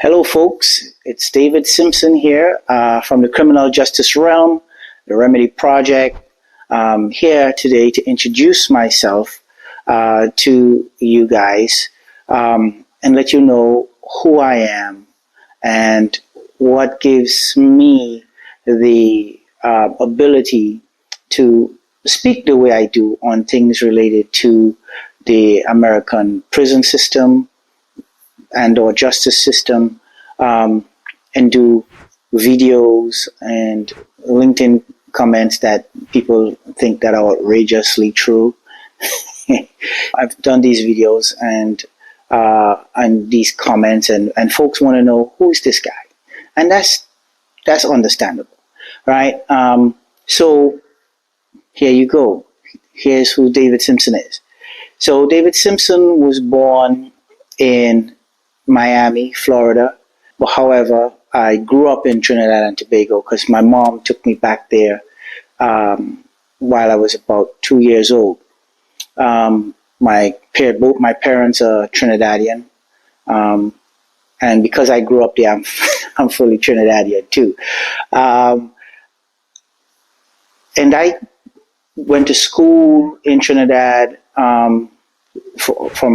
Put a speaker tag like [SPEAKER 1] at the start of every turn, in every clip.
[SPEAKER 1] Hello, folks. It's David Simpson here from the criminal justice realm, the Remedy Project. Here today to introduce myself to you guys and let you know who I am and what gives me the ability to speak the way I do on things related to the American prison system and or justice system, and do videos and LinkedIn comments that people think that are outrageously true. I've done these videos and these comments, and folks want to know, who is this guy, and that's understandable, right? So here you go. Here's who David Simpson is. So David Simpson was born in Miami, Florida. But however, I grew up in Trinidad and Tobago because my mom took me back there while I was about 2 years old. Both my parents are Trinidadian, and because I grew up there, I'm fully Trinidadian too. And I went to school in Trinidad from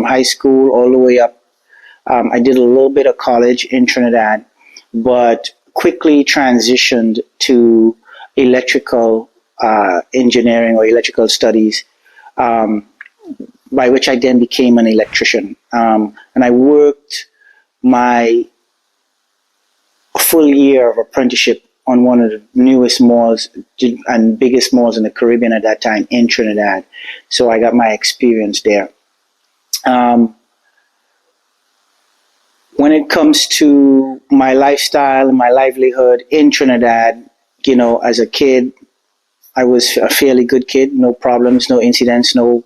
[SPEAKER 1] high school all the way up. I did a little bit of college in Trinidad, but quickly transitioned to electrical engineering or electrical studies, by which I then became an electrician. And I worked my full year of apprenticeship on one of the newest malls and biggest malls in the Caribbean at that time in Trinidad. So I got my experience there. When it comes to my lifestyle and my livelihood in Trinidad, as a kid, I was a fairly good kid, no problems, no incidents, no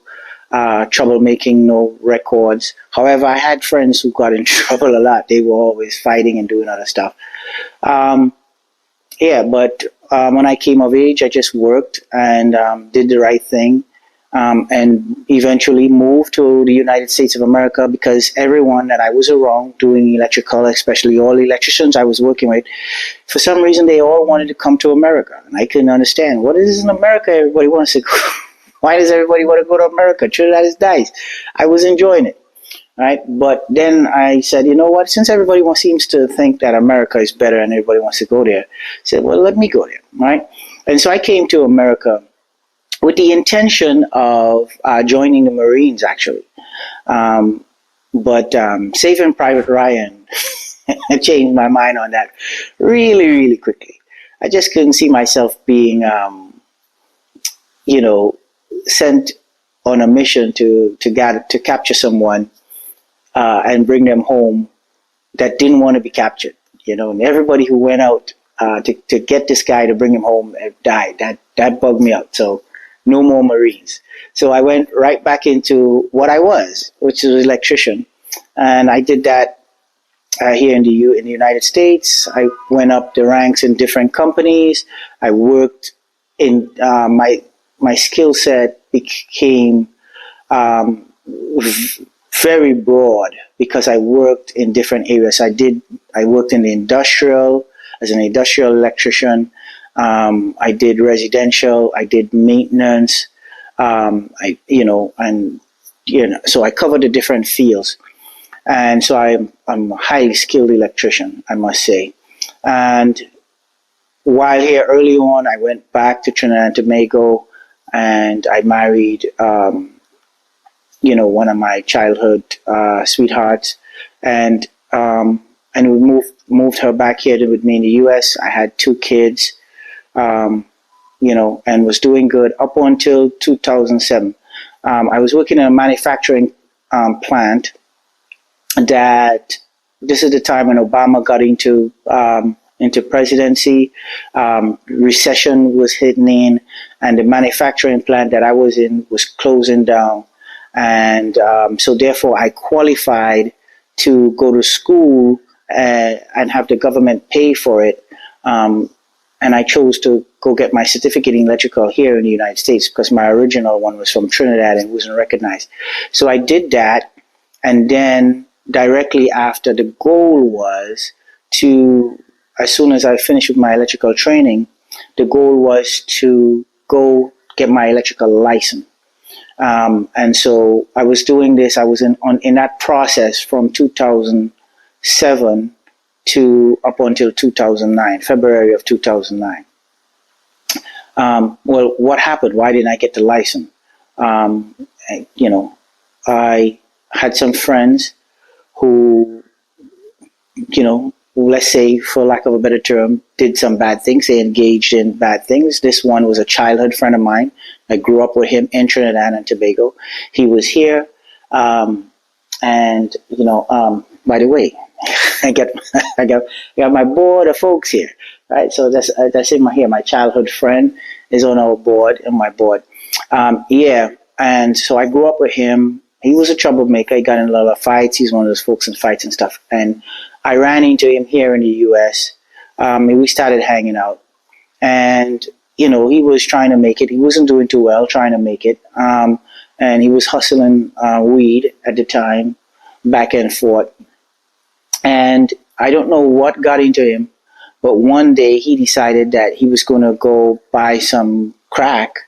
[SPEAKER 1] troublemaking, no records. However, I had friends who got in trouble a lot. They were always fighting and doing other stuff. But when I came of age, I just worked and did the right thing. And eventually moved to the United States of America because everyone that I was around doing electrical, especially all electricians I was working with, for some reason they all wanted to come to America. And I couldn't understand, what is in America everybody wants to go? Why does everybody want to go to America? Trinidad is nice. I was enjoying it, right? But then I said, you know what, since everybody seems to think that America is better and everybody wants to go there, I said, well, let me go there, right? And so I came to America with the intention of joining the Marines, actually. But Saving Private Ryan changed my mind on that really, really quickly. I just couldn't see myself being, sent on a mission to capture someone and bring them home that didn't want to be captured. And everybody who went out to get this guy to bring him home died. That bugged me out. So no more Marines. So I went right back into what I was, which is an electrician. And I did that here in the United States. I went up the ranks in different companies. I worked in, my skill set became very broad because I worked in different areas. I worked in the industrial, as an industrial electrician. I did residential, I did maintenance, so I covered the different fields. And so I'm a highly skilled electrician, I must say. And while here early on, I went back to Trinidad and Tobago and I married, one of my childhood sweethearts. And we moved her back here with me in the U.S. I had 2 kids. And was doing good up until 2007. I was working in a manufacturing plant that this is the time when Obama got into presidency. Recession was hitting in, and the manufacturing plant that I was in was closing down. And so therefore I qualified to go to school and have the government pay for it. And I chose to go get my certificate in electrical here in the United States because my original one was from Trinidad and wasn't recognized. So I did that, and then directly after, the goal was to, as soon as I finished with my electrical training, the goal was to go get my electrical license. And so I was doing this. I was in that process from 2007 to up until 2009, February of 2009. Well, what happened? Why didn't I get the license? You know, I had some friends who, you know, let's say, for lack of a better term, did some bad things. They engaged in bad things. This one was a childhood friend of mine. I grew up with him in Trinidad and Tobago. He was here. And, you know, by the way, I got my board of folks here, right? So that's in my here. My childhood friend is on our board, and my board. Yeah. And so I grew up with him. He was a troublemaker. He got in a lot of fights. He's one of those folks in fights and stuff. And I ran into him here in the U.S. And we started hanging out. And, you know, he was trying to make it. He wasn't doing too well trying to make it. And he was hustling weed at the time, back and forth. And I don't know what got into him, but one day he decided that he was going to go buy some crack,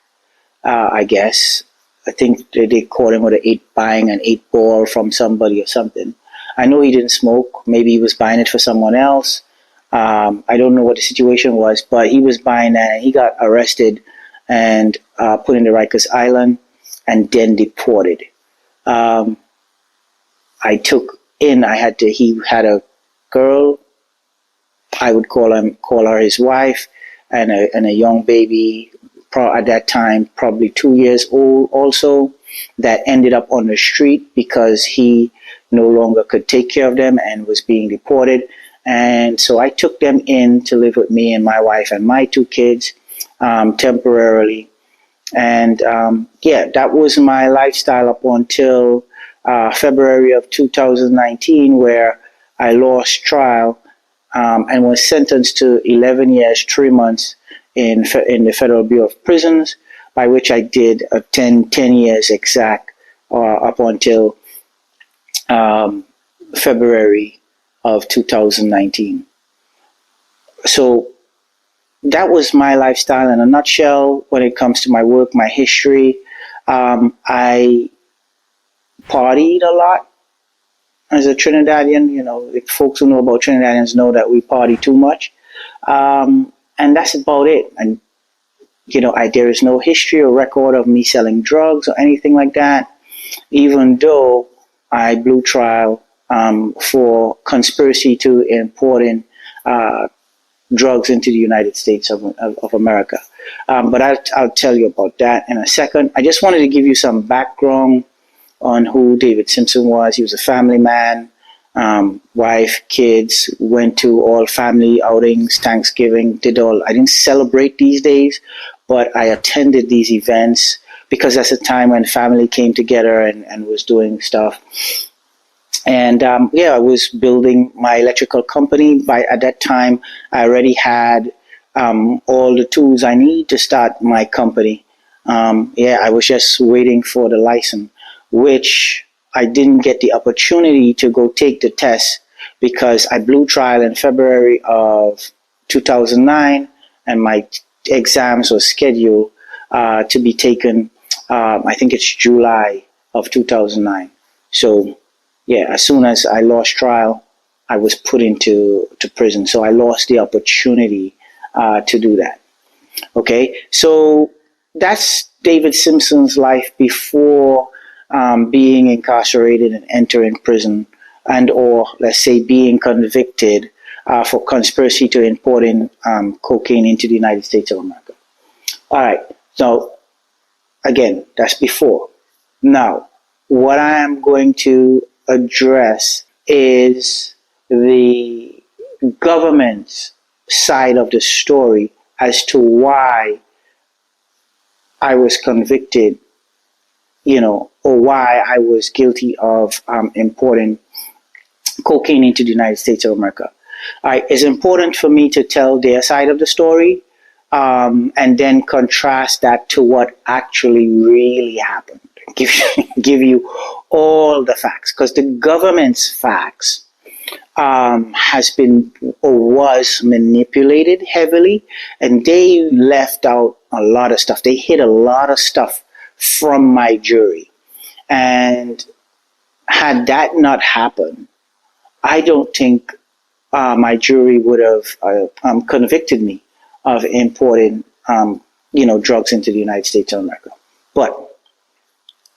[SPEAKER 1] I guess. I think they caught him with buying an 8-ball from somebody or something. I know he didn't smoke. Maybe he was buying it for someone else. I don't know what the situation was, but he was buying that, and he got arrested and put in the Rikers Island and then deported. He had a girl, I would call her his wife, and a young baby, at that time, probably 2 years old also, that ended up on the street because he no longer could take care of them and was being deported. And so I took them in to live with me and my wife and my 2 kids temporarily. And yeah, that was my lifestyle up until February of 2019, where I lost trial and was sentenced to 11 years, 3 months in the Federal Bureau of Prisons, by which I did 10 years exact up until February of 2019. So that was my lifestyle in a nutshell when it comes to my work, my history. I partied a lot as a Trinidadian. You know, if folks who know about Trinidadians know that we party too much. And that's about it. And, you know, there is no history or record of me selling drugs or anything like that, even though I blew trial for conspiracy to importing drugs into the United States of America. But I'll tell you about that in a second. I just wanted to give you some background on who David Simpson was. He was a family man, wife, kids, went to all family outings, Thanksgiving, I didn't celebrate these days, but I attended these events because that's a time when family came together and was doing stuff. And yeah, I was building my electrical company. At that time, I already had all the tools I need to start my company. Yeah, I was just waiting for the license, which I didn't get the opportunity to go take the test because I blew trial in February of 2009, and my exams were scheduled to be taken, I think it's July of 2009. So yeah, as soon as I lost trial, I was put into prison. So I lost the opportunity to do that. Okay, so that's David Simpson's life before being incarcerated and entering prison, and or let's say being convicted for conspiracy to importing cocaine into the United States of America. All right, so again, that's before. Now, what I am going to address is the government's side of the story as to why I was convicted, you know, or why I was guilty of importing cocaine into the United States of America. It's important for me to tell their side of the story and then contrast that to what actually really happened. give give you all the facts, because the government's facts has been or was manipulated heavily, and they left out a lot of stuff. They hid a lot of stuff from my jury, and had that not happened, I don't think my jury would have convicted me of importing, drugs into the United States of America. But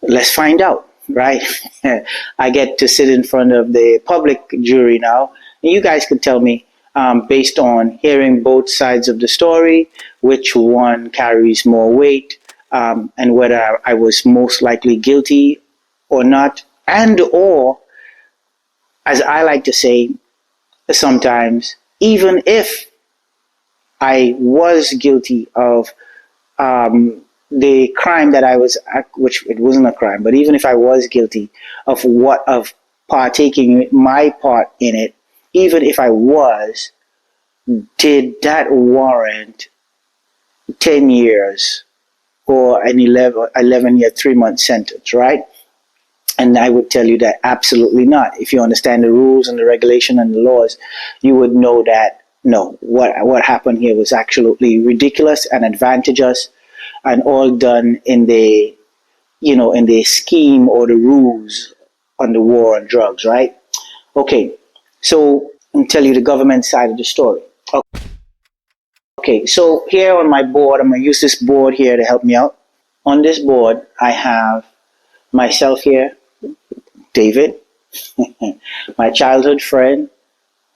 [SPEAKER 1] let's find out, right? I get to sit in front of the public jury now, and you guys can tell me, based on hearing both sides of the story, which one carries more weight, and whether I was most likely guilty or not, and or, as I like to say sometimes, even if I was guilty of the crime that I was, which it wasn't a crime, but even if I was guilty of partaking my part in it, even if I was, did that warrant 10 years or an 11-year, 3-month sentence, right? And I would tell you that absolutely not. If you understand the rules and the regulation and the laws, you would know that no, what happened here was absolutely ridiculous and advantageous, and all done in the scheme or the rules on the war on drugs, right? Okay, so I'll tell you the government side of the story. Okay, so here on my board, I'm going to use this board here to help me out. On this board, I have myself here, David, my childhood friend,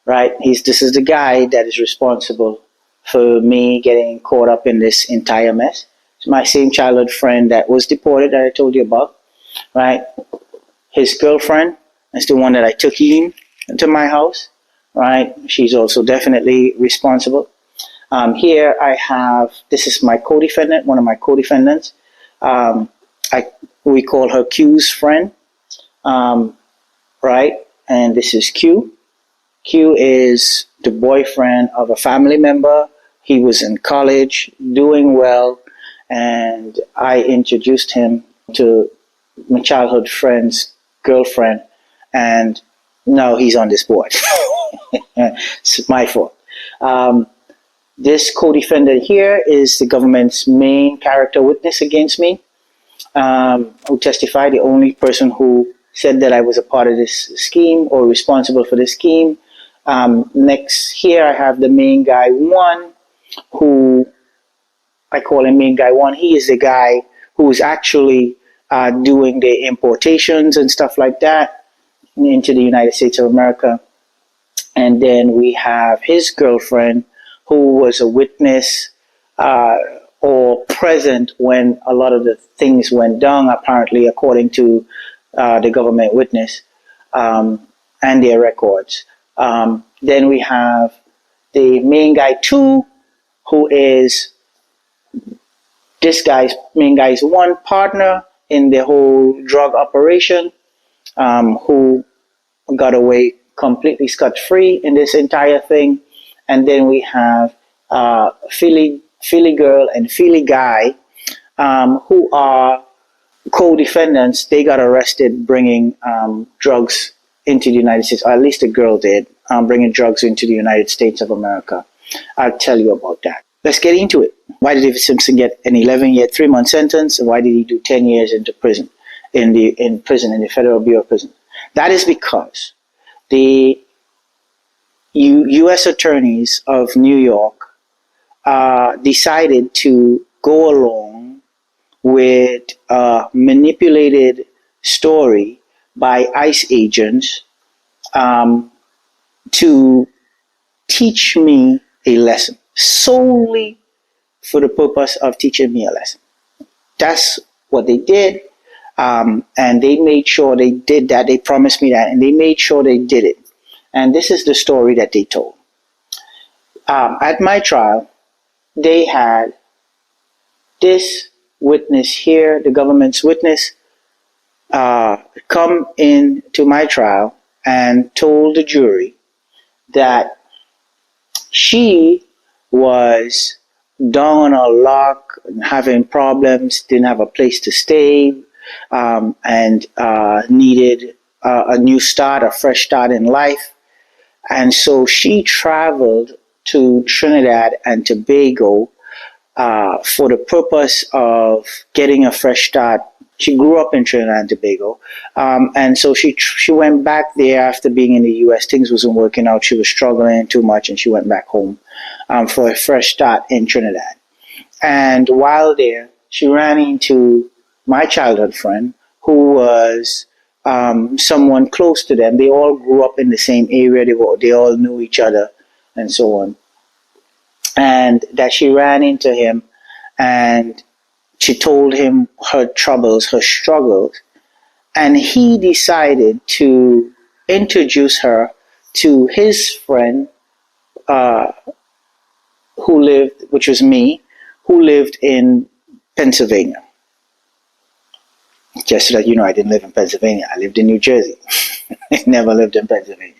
[SPEAKER 1] right? This is the guy that is responsible for me getting caught up in this entire mess. It's my same childhood friend that was deported that I told you about, right? His girlfriend is the one that I took into my house, right? She's also definitely responsible. Here I have, this is my co-defendant, one of my co-defendants. We call her Q's friend, right? And this is Q. Q is the boyfriend of a family member. He was in college, doing well, and I introduced him to my childhood friend's girlfriend, and now he's on this board. It's my fault. This co-defendant here is the government's main character witness against me, who testified, the only person who said that I was a part of this scheme or responsible for this scheme. Next here I have the main guy one, who I call him main guy one. He is the guy who is actually doing the importations and stuff like that into the United States of America. And then we have his girlfriend, who was a witness or present when a lot of the things went down, apparently, according to the government witness and their records. Then we have the main guy two, who is main guy's one partner in the whole drug operation, who got away completely scot-free in this entire thing. And then we have Philly girl and Philly guy, who are co-defendants. They got arrested bringing drugs into the United States, or at least the girl did, bringing drugs into the United States of America. I'll tell you about that. Let's get into it. Why did David Simpson get an 11-year, 3-month sentence, and why did he do 10 years into prison, in the Federal Bureau of Prisons? That is because the U.S. attorneys of New York decided to go along with a manipulated story by ICE agents to teach me a lesson, solely for the purpose of teaching me a lesson. That's what they did, and they made sure they did that. They promised me that, and they made sure they did it. And this is the story that they told. At my trial, they had this witness here, the government's witness, come in to my trial and told the jury that she was down on her luck, having problems, didn't have a place to stay, and needed a new start, a fresh start in life. And so she traveled to Trinidad and Tobago for the purpose of getting a fresh start. She grew up in Trinidad and Tobago, and so she went back there after being in the U.S. Things wasn't working out. She was struggling too much, and she went back home for a fresh start in Trinidad. And while there, she ran into my childhood friend, who was someone close to them. They all grew up in the same area. They all knew each other, and so on. And that she ran into him, and she told him her troubles, her struggles, and he decided to introduce her to his friend, who lived, which was me, who lived in Pennsylvania. Just so that you know, I didn't live in Pennsylvania. I lived in New Jersey. I never lived in Pennsylvania.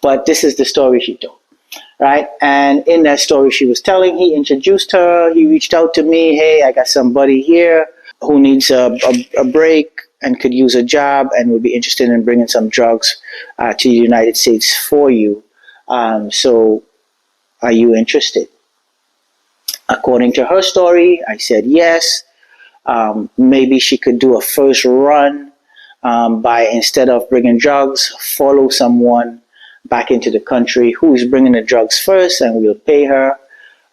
[SPEAKER 1] But this is the story she told, right? And in that story she was telling, he introduced her. He reached out to me. Hey, I got somebody here who needs a break and could use a job and would be interested in bringing some drugs to the United States for you. So are you interested? According to her story, I said yes. Maybe she could do a first run by, instead of bringing drugs, follow someone back into the country who's bringing the drugs first, and we'll pay her.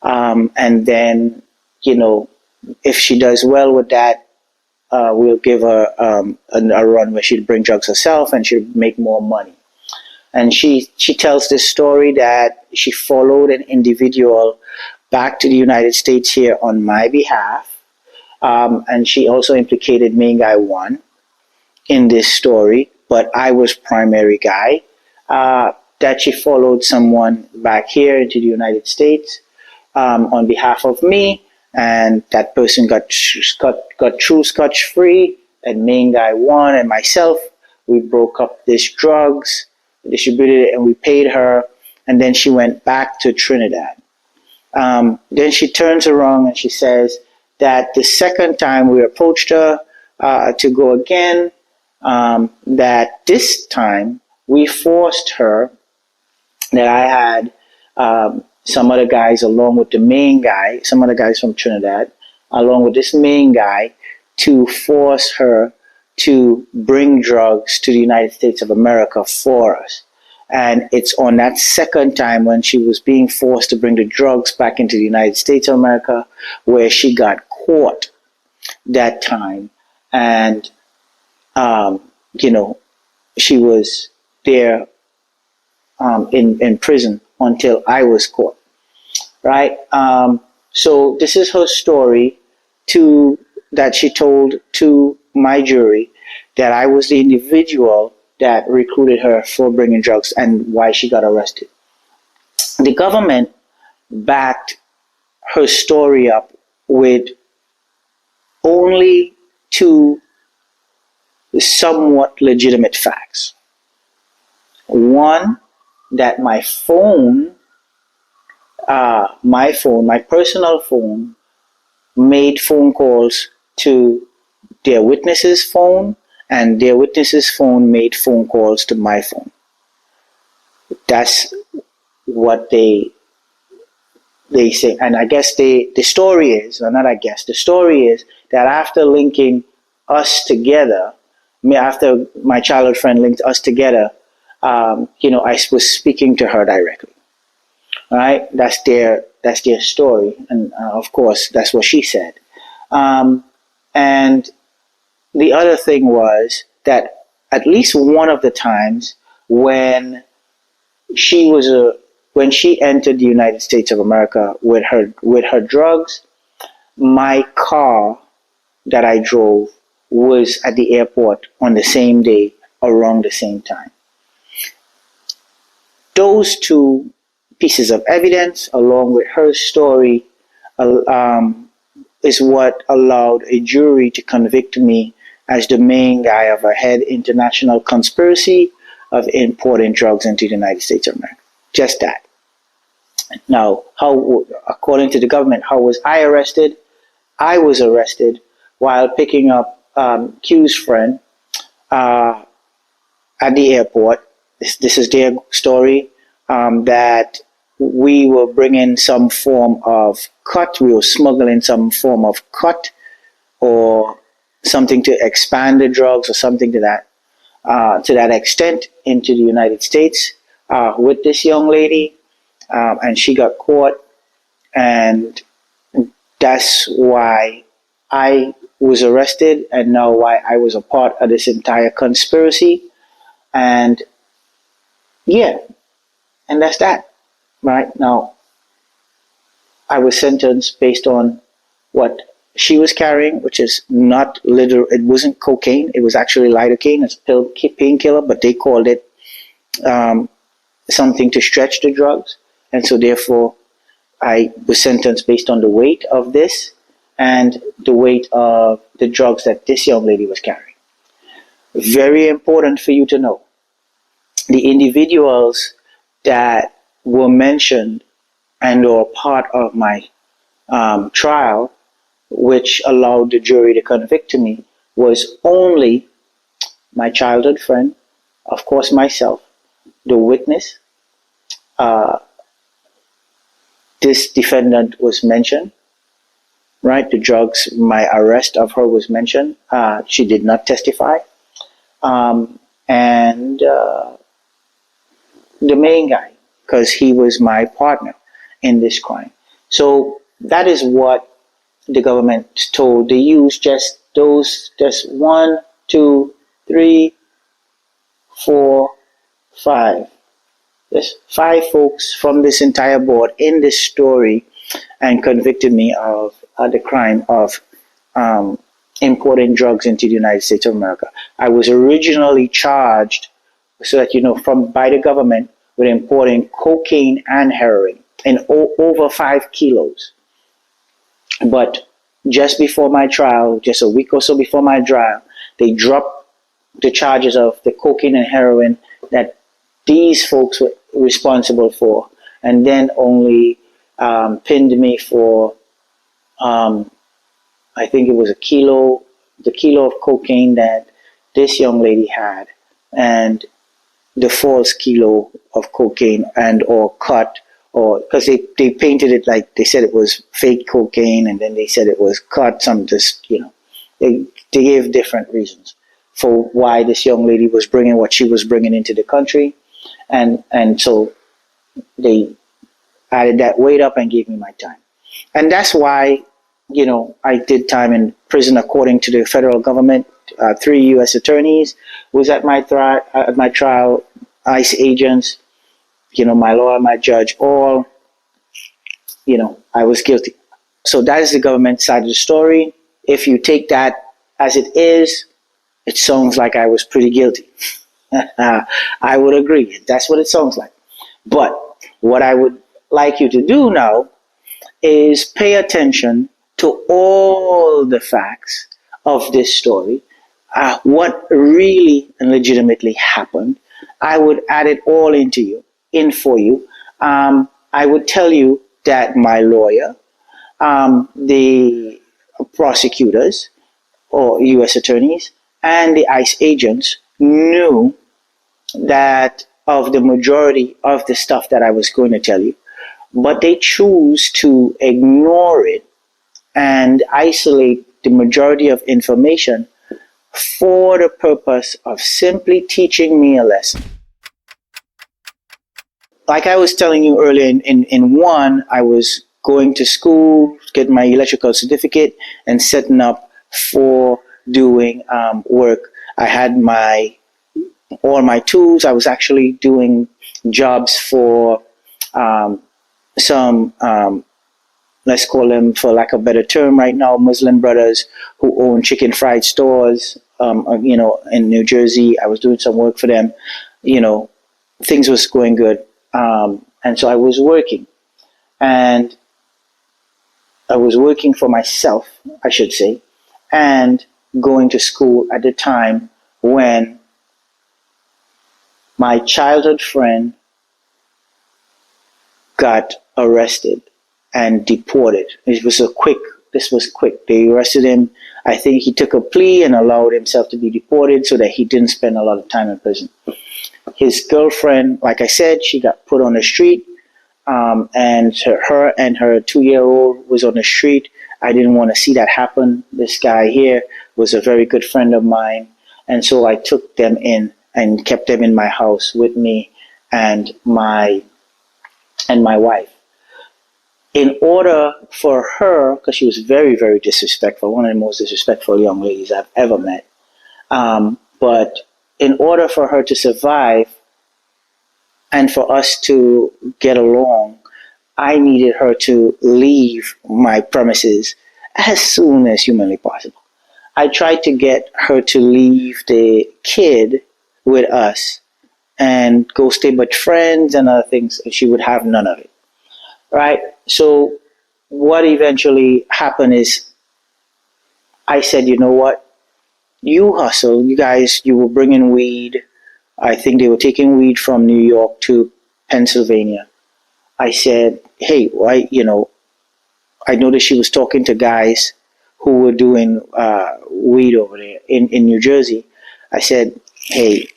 [SPEAKER 1] And then, if she does well with that, we'll give her a run where she'd bring drugs herself and she'd make more money. And she tells this story that she followed an individual back to the United States here on my behalf. And she also implicated main guy one in this story, but I was primary guy. That she followed someone back here into the United States on behalf of me, and that person got through scotch-free, and main guy one and myself, we broke up this drugs, distributed it, and we paid her, and then she went back to Trinidad. Then she turns around and she says that the second time we approached her to go again, that this time we forced her, that I had some other guys along with the main guy, some other guys from Trinidad, along with this main guy, to force her to bring drugs to the United States of America for us. And it's on that second time when she was being forced to bring the drugs back into the United States of America where she got caught that time. And, she was there in prison until I was caught, right? So this is her story that she told to my jury, that I was the individual that recruited her for bringing drugs and why she got arrested. The government backed her story up with only two somewhat legitimate facts. One, that my personal phone, made phone calls to their witness's phone, and their witness's phone made phone calls to my phone. That's what they say. And I guess the story is, or not I guess, the story is that after linking us together, after my childhood friend linked us together, I was speaking to her directly. All right, that's their story, and of course that's what she said. And the other thing was that at least one of the times when she entered the United States of America with her drugs, my car that I drove was at the airport on the same day around the same time. Those two pieces of evidence, along with her story, is what allowed a jury to convict me as the main guy of a head international conspiracy of importing drugs into the United States of America. Just that. Now, according to the government, how was I arrested? I was arrested while picking up Q's friend at the airport. This is their story, that we were bringing some form of cut. We were smuggling some form of cut or something to expand the drugs or something to that extent into the United States with this young lady, and she got caught, and that's why I was arrested, and now why I was a part of this entire conspiracy, and yeah, and that's that. Right now, I was sentenced based on what she was carrying, which is not literal. It wasn't cocaine. It was actually lidocaine. It's a painkiller, but they called it something to stretch the drugs. And so therefore, I was sentenced based on the weight of this and the weight of the drugs that this young lady was carrying. Very important for you to know. The individuals that were mentioned and or part of my trial, which allowed the jury to convict me, was only my childhood friend, of course myself, the witness. This defendant was mentioned, right? The drugs, my arrest of her was mentioned. She did not testify. And the main guy, because he was my partner in this crime. So that is what the government told. They used just 1, 2, 3, 4, 5. There's 5 folks from this entire board in this story and convicted me of the crime of importing drugs into the United States of America. I was originally charged, so that you know, by the government with importing cocaine and heroin in over 5 kilos. But just before my trial, just a week or so before my trial, they dropped the charges of the cocaine and heroin that these folks were responsible for, and then only pinned me for, I think it was the kilo of cocaine that this young lady had, and the false kilo of cocaine and or cut, or because they painted it like they said it was fake cocaine, and then they said it was cut. Some just, you know, they gave different reasons for why this young lady was bringing what she was bringing into the country, and so they added that weight up and gave me my time, and that's why, you know, I did time in prison according to the federal government. 3 U.S. attorneys was at my trial, ICE agents, you know, my lawyer, my judge, all, you know, I was guilty. So that is the government side of the story. If you take that as it is, it sounds like I was pretty guilty. I would agree. That's what it sounds like. But what I would like you to do now is pay attention to all the facts of this story, what really and legitimately happened. I would add it all in for you. I would tell you that my lawyer, the prosecutors or U.S. attorneys, and the ICE agents knew that of the majority of the stuff that I was going to tell you, but they choose to ignore it and isolate the majority of information for the purpose of simply teaching me a lesson. Like I was telling you earlier, in one, I was going to school, getting my electrical certificate, and setting up for doing work. I had all my tools. I was actually doing jobs for some, let's call them, for lack of a better term right now, Muslim brothers who own chicken fried stores, you know, in New Jersey. I was doing some work for them. You know, things was going good. And so I was working. And I was working for myself, I should say, and going to school at the time when my childhood friend got arrested and deported. It was a quick This was quick. They arrested him. I think he took a plea and allowed himself to be deported so that he didn't spend a lot of time in prison. His girlfriend, like I said, she got put on the street, and her and her 2-year-old was on the street. I didn't want to see that happen. This guy here was a very good friend of mine, and so I took them in and kept them in my house with me and my wife. In order for her, because she was very, very disrespectful, one of the most disrespectful young ladies I've ever met, but in order for her to survive and for us to get along, I needed her to leave my premises as soon as humanly possible. I tried to get her to leave the kid with us and go stay with friends and other things, and she would have none of it. Right? So what eventually happened is I said, you know what? You hustle. You guys, you were bringing weed. I think they were taking weed from New York to Pennsylvania. I said, hey, why, I noticed she was talking to guys who were doing weed over there in New Jersey. I said, hey,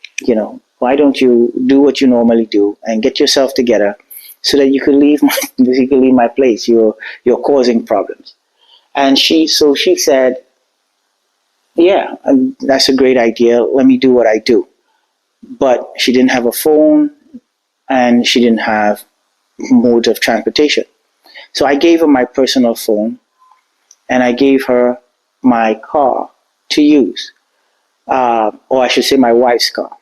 [SPEAKER 1] why don't you do what you normally do and get yourself together so that you could leave my place. You're causing problems. And she said, yeah, that's a great idea. Let me do what I do. But she didn't have a phone and she didn't have modes of transportation. So I gave her my personal phone and I gave her my car to use, or I should say my wife's car.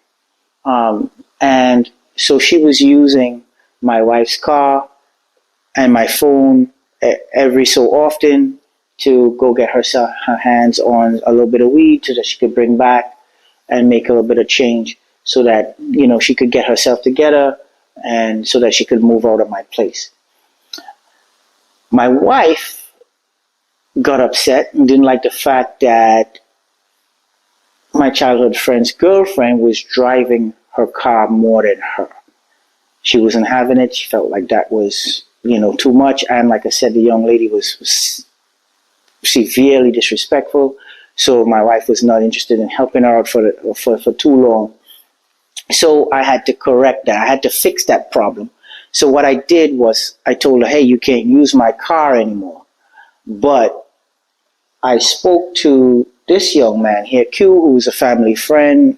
[SPEAKER 1] And so she was using my wife's car and my phone every so often to go get her hands on a little bit of weed so that she could bring back and make a little bit of change so that, she could get herself together and so that she could move out of my place. My wife got upset and didn't like the fact that my childhood friend's girlfriend was driving her car more than her. She wasn't having it. She felt like that was, too much. And like I said, the young lady was severely disrespectful. So my wife was not interested in helping her out for too long. So I had to correct that. I had to fix that problem. So what I did was I told her, hey, you can't use my car anymore. But I spoke to this young man here, Q, who's a family friend,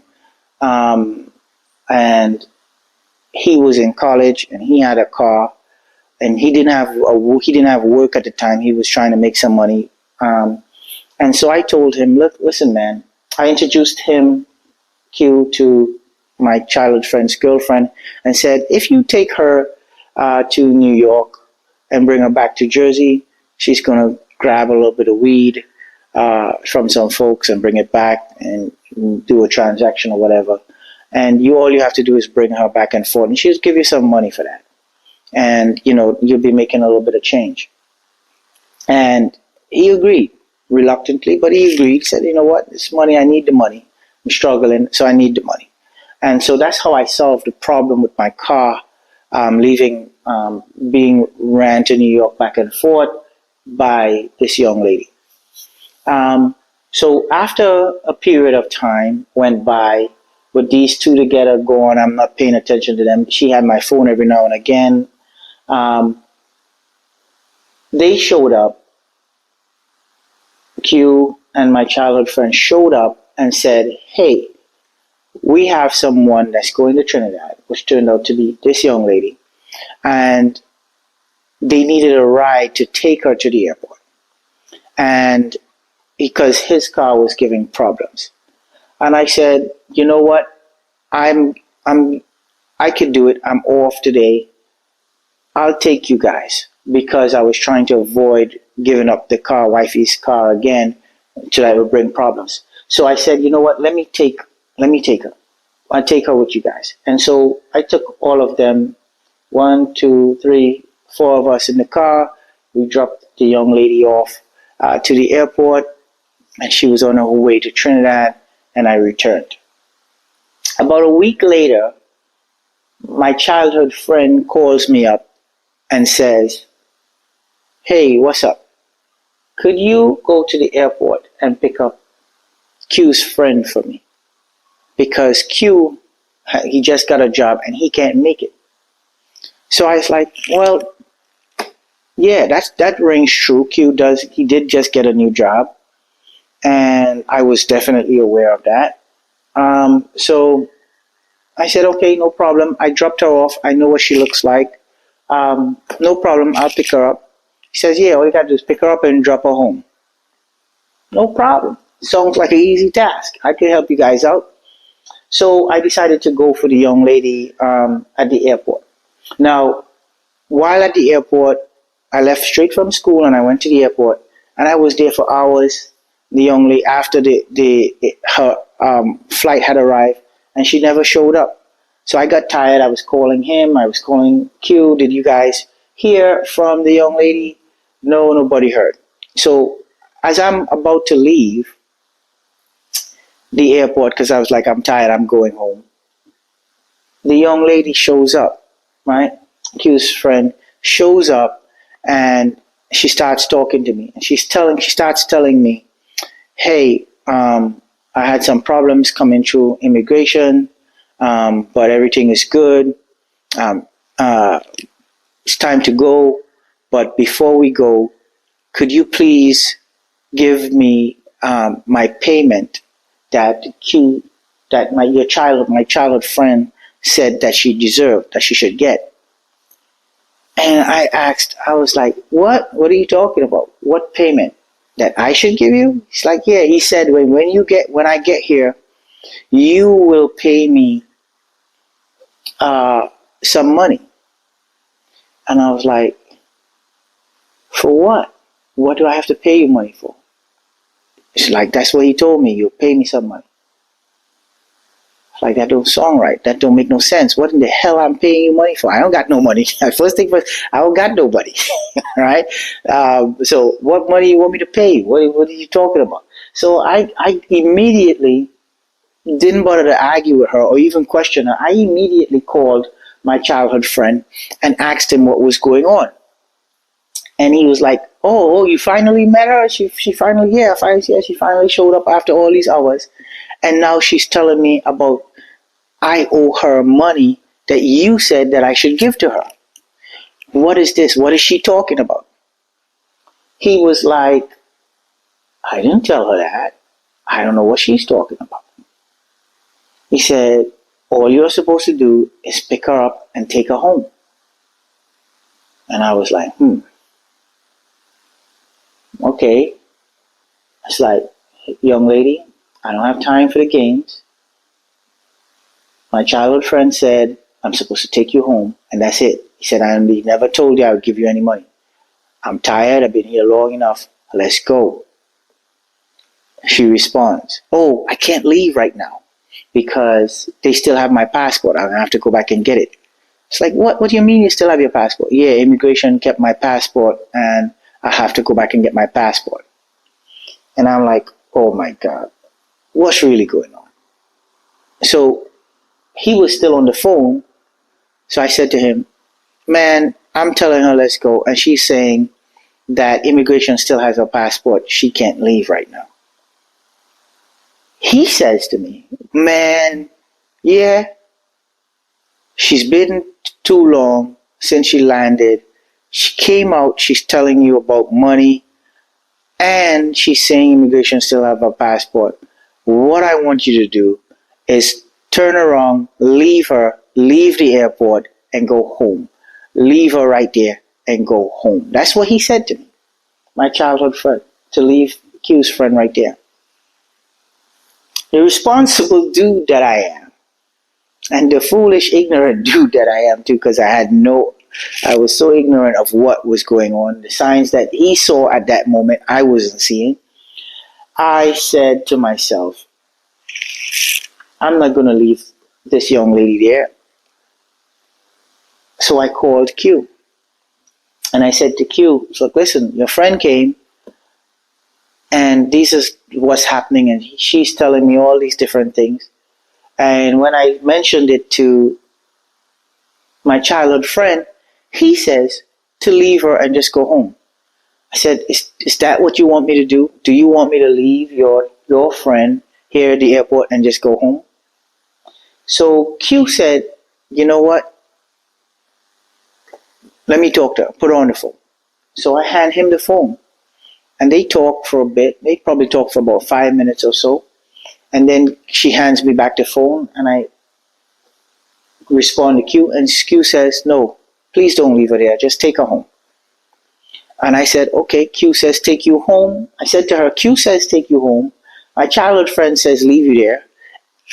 [SPEAKER 1] and he was in college and he had a car, and he didn't have work at the time. He was trying to make some money, and so I told him, look, listen, man. I introduced him, Q, to my childhood friend's girlfriend, and said, if you take her to New York and bring her back to Jersey, she's gonna grab a little bit of weed from some folks and bring it back and do a transaction or whatever. And all you have to do is bring her back and forth, and she'll give you some money for that. And, you'll be making a little bit of change. And he agreed, reluctantly, but he agreed, said, you know what, this money, I need the money. I'm struggling, so I need the money. And so that's how I solved the problem with my car, being ran to New York back and forth by this young lady. So after a period of time went by, with these two together going, I'm not paying attention to them. She had my phone every now and again. They showed up. Q and my childhood friend showed up and said, hey, we have someone that's going to Trinidad, which turned out to be this young lady. And they needed a ride to take her to the airport. And because his car was giving problems. And I said, you know what? I could do it. I'm off today. I'll take you guys, because I was trying to avoid giving up the wifey's car again, so that it would bring problems. So I said, you know what? Let me take her. I'll take her with you guys. And so I took all of them, 1, 2, 3, 4 of us in the car. We dropped the young lady off to the airport, and she was on her way to Trinidad, and I returned. About a week later, my childhood friend calls me up and says, hey, what's up? could you go to the airport and pick up Q's friend for me? Because Q, he just got a job and he can't make it. So I was like, well, yeah, that rings true. He did just get a new job, and I was definitely aware of that. So I said, okay, no problem. I dropped her off. I know what she looks like. No problem. I'll pick her up. He says, yeah, all you got to do is pick her up and drop her home. No problem. Sounds like an easy task. I can help you guys out. So I decided to go for the young lady at the airport. Now, while at the airport, I left straight from school and I went to the airport, and I was there for hours. The young lady, after her flight had arrived, and she never showed up. So I got tired. I was calling him. I was calling Q. Did you guys hear from the young lady? No, nobody heard. So as I'm about to leave the airport, because I was like, I'm tired, I'm going home, the young lady shows up, right? Q's friend shows up, and she starts talking to me. And she starts telling me, hey, I had some problems coming through immigration, but everything is good. It's time to go. But before we go, could you please give me my payment that my childhood friend said that she deserved, that she should get? And I was like, what? What are you talking about? What payment? That I should give you? He's like, yeah. He said, when I get here, you will pay me some money. And I was like, for what? What do I have to pay you money for? It's like, that's what he told me. You'll pay me some money. Like, that don't sound right. That don't make no sense. What in the hell I'm paying you money for? I don't got no money. First thing first, I don't got nobody. Right? So what money you want me to pay you? What are you talking about? So I immediately didn't bother to argue with her or even question her. I immediately called my childhood friend and asked him what was going on. And he was like, oh, you finally met her? She finally, she finally showed up after all these hours. And now she's telling me about I owe her money that you said that I should give to her. What is this? What is she talking about? He was like, I didn't tell her that. I don't know what she's talking about. He said, all you're supposed to do is pick her up and take her home. And I was like, okay. It's like, young lady, I don't have time for the games. My childhood friend said I'm supposed to take you home, and that's it. He said, I never told you I would give you any money. I'm tired. I've been here long enough. Let's go. She responds, oh, I can't leave right now because they still have my passport. I'm going to have to go back and get it. It's like, what do you mean you still have your passport? Yeah, immigration kept my passport, and I have to go back and get my passport. And I'm like, oh my God, what's really going on? So he was still on the phone. So I said to him, man, I'm telling her let's go, and she's saying that immigration still has her passport. She can't leave right now. He says to me, man, yeah, she's been too long since she landed. She came out, she's telling you about money, and she's saying immigration still have her passport. What I want you to do is turn around, leave her, leave the airport, and go home. Leave her right there and go home. That's what he said to me, my childhood friend, to leave Q's friend right there. The responsible dude that I am, and the foolish, ignorant dude that I am too, because I was so ignorant of what was going on. The signs that he saw at that moment, I wasn't seeing. I said to myself, I'm not going to leave this young lady there. So I called Q. And I said to Q, so listen, your friend came, and this is what's happening, and she's telling me all these different things. And when I mentioned it to my childhood friend, he says to leave her and just go home. I said, is that what you want me to do? Do you want me to leave your friend here at the airport and just go home? So Q said, you know what? Let me talk to her. Put her on the phone. So I hand him the phone. And they talk for a bit. They probably talk for about 5 minutes or so. And then she hands me back the phone and I respond to Q. And Q says, no, please don't leave her there. Just take her home. And I said, okay, Q says take you home. I said to her, Q says take you home. My childhood friend says leave you there.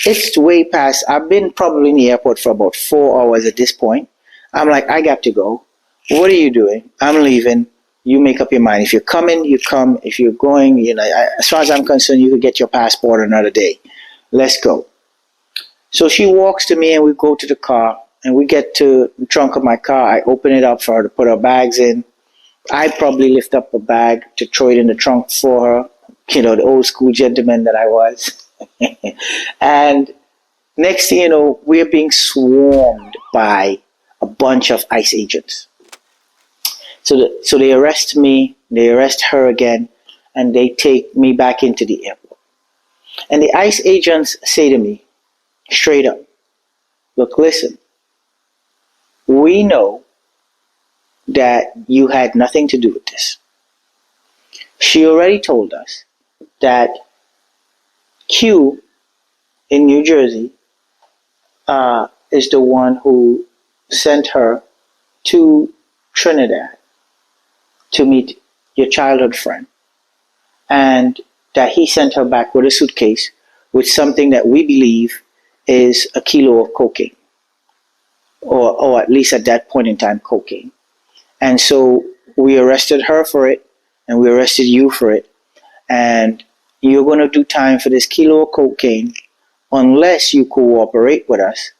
[SPEAKER 1] It's way past. I've been probably in the airport for about 4 hours at this point. I'm like, I got to go. What are you doing? I'm leaving. You make up your mind. If you're coming, you come. If you're going, as far as I'm concerned, you could get your passport another day. Let's go. So she walks to me and we go to the car and we get to the trunk of my car. I open it up for her to put her bags in. I probably lift up a bag to throw it in the trunk for her. The old school gentleman that I was. And next thing you know, we're being swarmed by a bunch of ICE agents. So they arrest me, they arrest her again, and they take me back into the airport. And the ICE agents say to me, straight up, look, listen, we know that you had nothing to do with this. She already told us that Q in New Jersey is the one who sent her to Trinidad to meet your childhood friend, and that he sent her back with a suitcase with something that we believe is a kilo of cocaine, or at least at that point in time, cocaine. And so we arrested her for it, and we arrested you for it, and you're going to do time for this kilo of cocaine unless you cooperate with us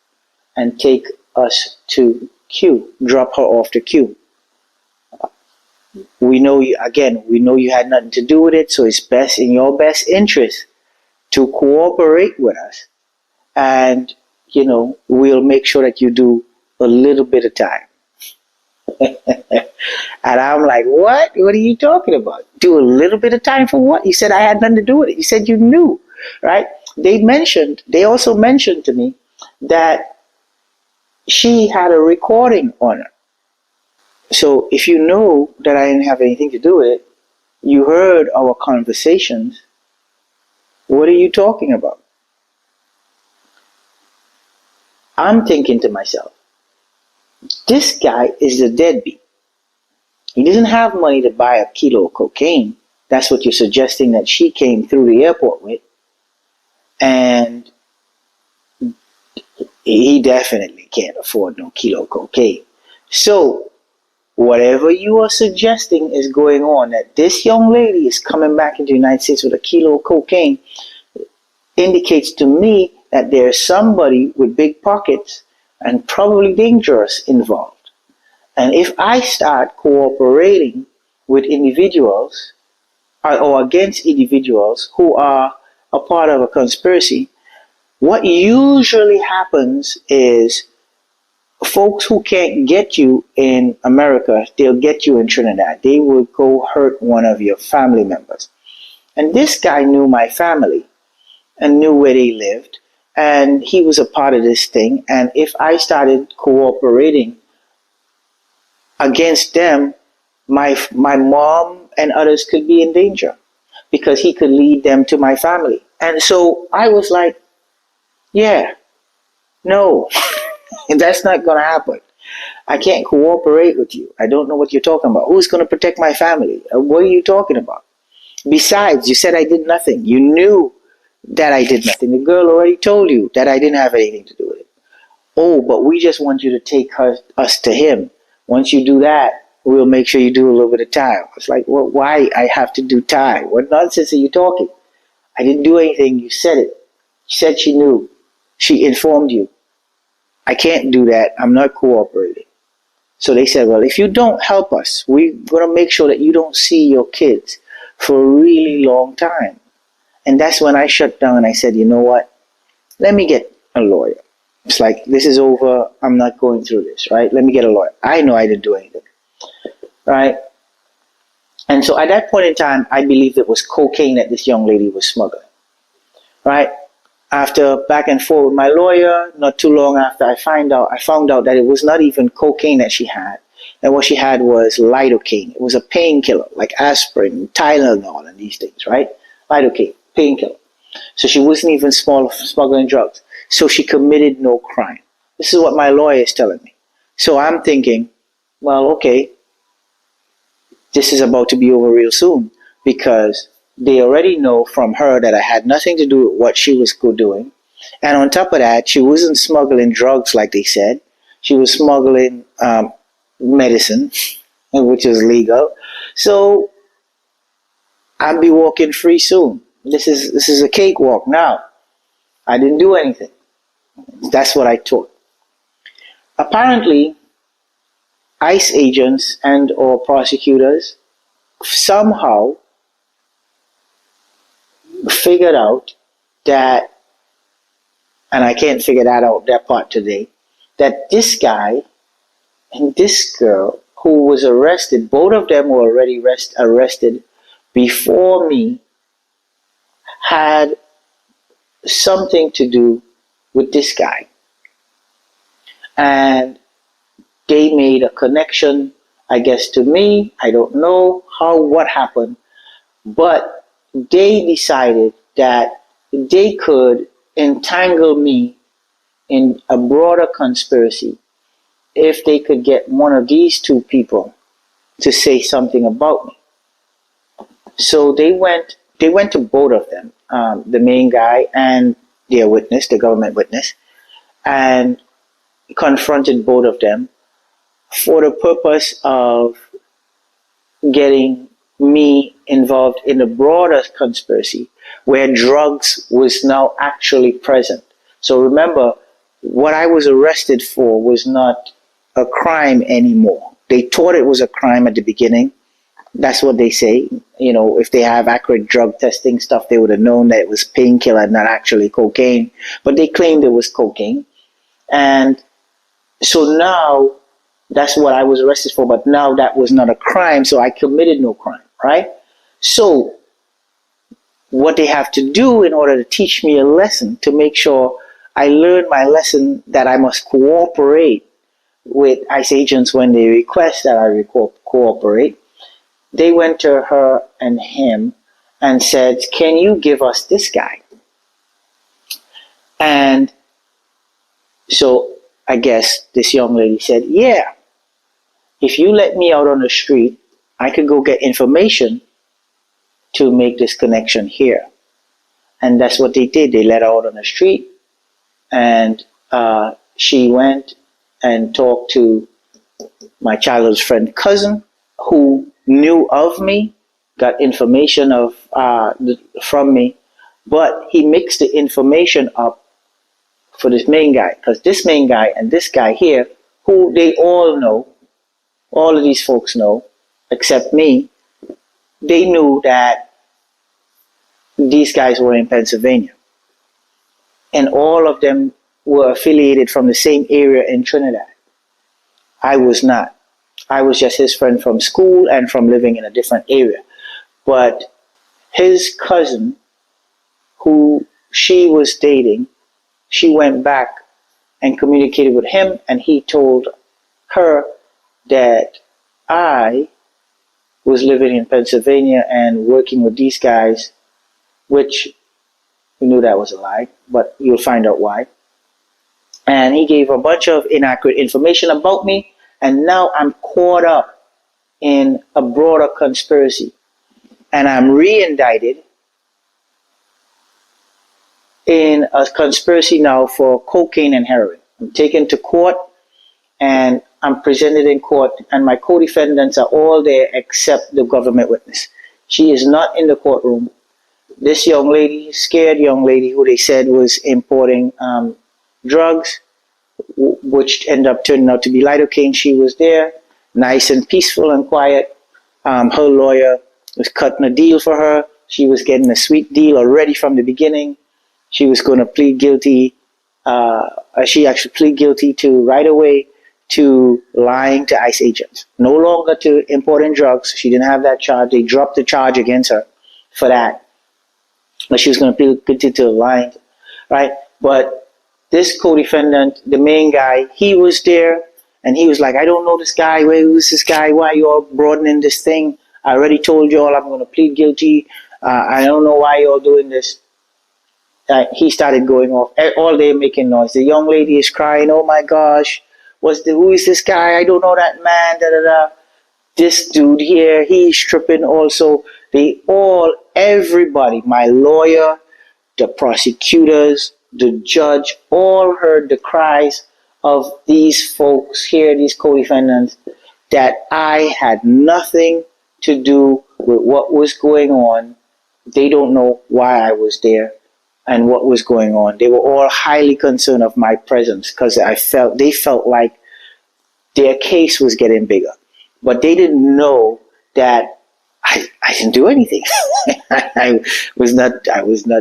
[SPEAKER 1] and take us to Q, drop her off to Q. We know you had nothing to do with it, so it's best in your best interest to cooperate with us, and we'll make sure that you do a little bit of time. And I'm like, what are you talking about? Do a little bit of time for what? You said I had nothing to do with it. You said you knew, right? They also mentioned to me that she had a recording on her. So if you know that I didn't have anything to do with it, you heard our conversations, what are you talking about? I'm thinking to myself, this guy is a deadbeat. He doesn't have money to buy a kilo of cocaine. That's what you're suggesting that she came through the airport with. And he definitely can't afford no kilo of cocaine. So whatever you are suggesting is going on, that this young lady is coming back into the United States with a kilo of cocaine, indicates to me that there's somebody with big pockets and probably dangerous involved. And if I start cooperating with individuals or against individuals who are a part of a conspiracy, what usually happens is folks who can't get you in America, they'll get you in Trinidad. They will go hurt one of your family members. And this guy knew my family and knew where they lived, and he was a part of this thing. And if I started cooperating against them, my mom and others could be in danger because he could lead them to my family. And so I was like, yeah, no. And that's not going to happen. I can't cooperate with you. I don't know what you're talking about. Who's going to protect my family? What are you talking about? Besides, you said I did nothing. You knew that I did nothing. The girl already told you that I didn't have anything to do with it. Oh, but we just want you to take us to him. Once you do that, we'll make sure you do a little bit of time. It's like, well, why I have to do time? What nonsense are you talking? I didn't do anything. You said it. She said she knew. She informed you. I can't do that. I'm not cooperating. So they said, well, if you don't help us, we're going to make sure that you don't see your kids for a really long time. And that's when I shut down and I said, you know what? Let me get a lawyer. It's like, this is over. I'm not going through this, right? Let me get a lawyer. I know I didn't do anything, right? And so at that point in time, I believed it was cocaine that this young lady was smuggling, right? After back and forth with my lawyer, not too long after I found out that it was not even cocaine that she had. And what she had was lidocaine. It was a painkiller, like aspirin, Tylenol, and these things, right? Lidocaine, painkiller. So she wasn't even smuggling drugs. So she committed no crime. This is what my lawyer is telling me. So I'm thinking, well, okay, this is about to be over real soon, because they already know from her that I had nothing to do with what she was doing. And on top of that, she wasn't smuggling drugs like they said. She was smuggling medicine, which is legal. So I'll be walking free soon. This is a cakewalk now. I didn't do anything. That's what I thought. Apparently, ICE agents and or prosecutors somehow figured out that, and I can't figure that part today, that this guy and this girl who was arrested, both of them were already arrested before me, had something to do with this guy. And they made a connection, I guess, to me. I don't know what happened, but they decided that they could entangle me in a broader conspiracy if they could get one of these two people to say something about me. So they went to both of them, the main guy and their witness, the government witness, and confronted both of them for the purpose of getting me involved in a broader conspiracy where drugs was now actually present. So remember, what I was arrested for was not a crime anymore. They thought it was a crime at the beginning. That's what they say. You know, if they have accurate drug testing stuff, they would have known that it was painkiller, not actually cocaine. But they claimed it was cocaine. And so now, that's what I was arrested for, but now that was not a crime, so I committed no crime, right? So, what they have to do in order to teach me a lesson, to make sure I learn my lesson that I must cooperate with ICE agents when they request that I cooperate, they went to her and him and said, can you give us this guy? And so, I guess this young lady said, yeah, if you let me out on the street, I could go get information to make this connection here. And that's what they did. They let her out on the street, and she went and talked to my childhood friend cousin who knew of me, got information from me, but he mixed the information up for this main guy, because this main guy and this guy here, who they all know, all of these folks know, except me, they knew that these guys were in Pennsylvania. And all of them were affiliated from the same area in Trinidad. I was not. I was just his friend from school and from living in a different area. But his cousin, who she was dating, she went back and communicated with him, and he told her that I was living in Pennsylvania and working with these guys, which we knew that was a lie, but you'll find out why. And he gave a bunch of inaccurate information about me, and now I'm caught up in a broader conspiracy. And I'm re-indicted in a conspiracy now for cocaine and heroin. I'm taken to court, and I'm presented in court, and my co-defendants are all there except the government witness. She is not in the courtroom. This young lady, scared young lady, who they said was importing drugs, which ended up turning out to be lidocaine, she was there, nice and peaceful and quiet. Her lawyer was cutting a deal for her. She was getting a sweet deal already from the beginning. She was going to plead guilty. She actually pleaded guilty to right away to lying to ICE agents, no longer to importing drugs. She didn't have that charge. They dropped the charge against her for that, but she was going to plead guilty to lying, right? But this co-defendant, the main guy, he was there, and he was like, I don't know this guy. Who's this guy? Why are you all broadening this thing? I already told you all I'm going to plead guilty. I don't know why you're all doing this. He started going off all day making noise. The young lady is crying, oh my gosh, who is this guy? I don't know that man, da da da. This dude here, he's tripping also. Everybody, my lawyer, the prosecutors, the judge, all heard the cries of these folks here, these co-defendants, that I had nothing to do with what was going on. They don't know why I was there and what was going on. They were all highly concerned of my presence because they felt like their case was getting bigger. But they didn't know that I didn't do anything. I was not